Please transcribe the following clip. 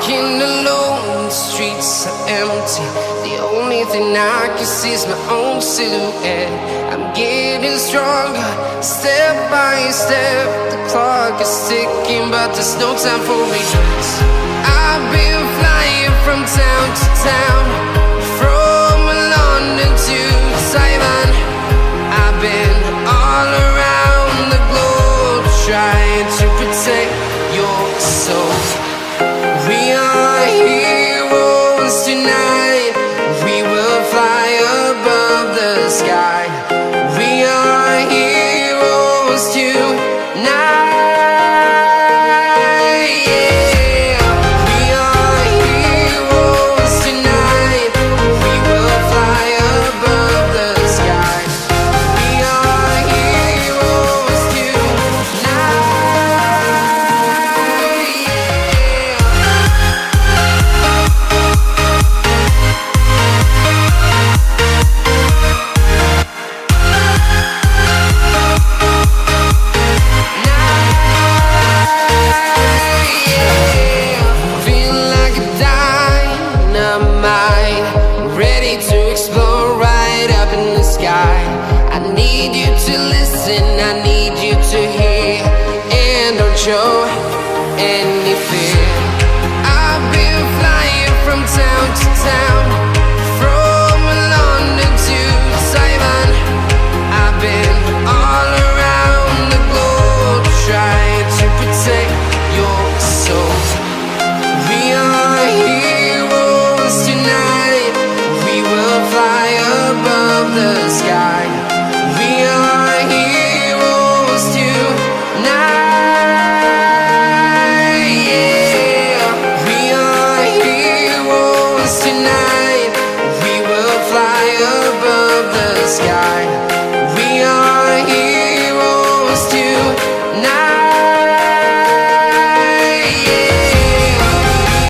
walking alone, the streets are empty. The only thing I can see is my own silhouette. I'm getting stronger, step by step. The clock is ticking, but there's no time for regrets. I've been flying from town to town, from London to Taiwan. I've been all around the globe, trying to protect your soul. We are heroes tonight. We will fly above the sky. We are heroes tonight. Yeah. We are heroes tonight. We will fly above the sky. We are heroes tonight. Feeling like a dynamite, ready to explode right up in the sky. I need you to listen, I need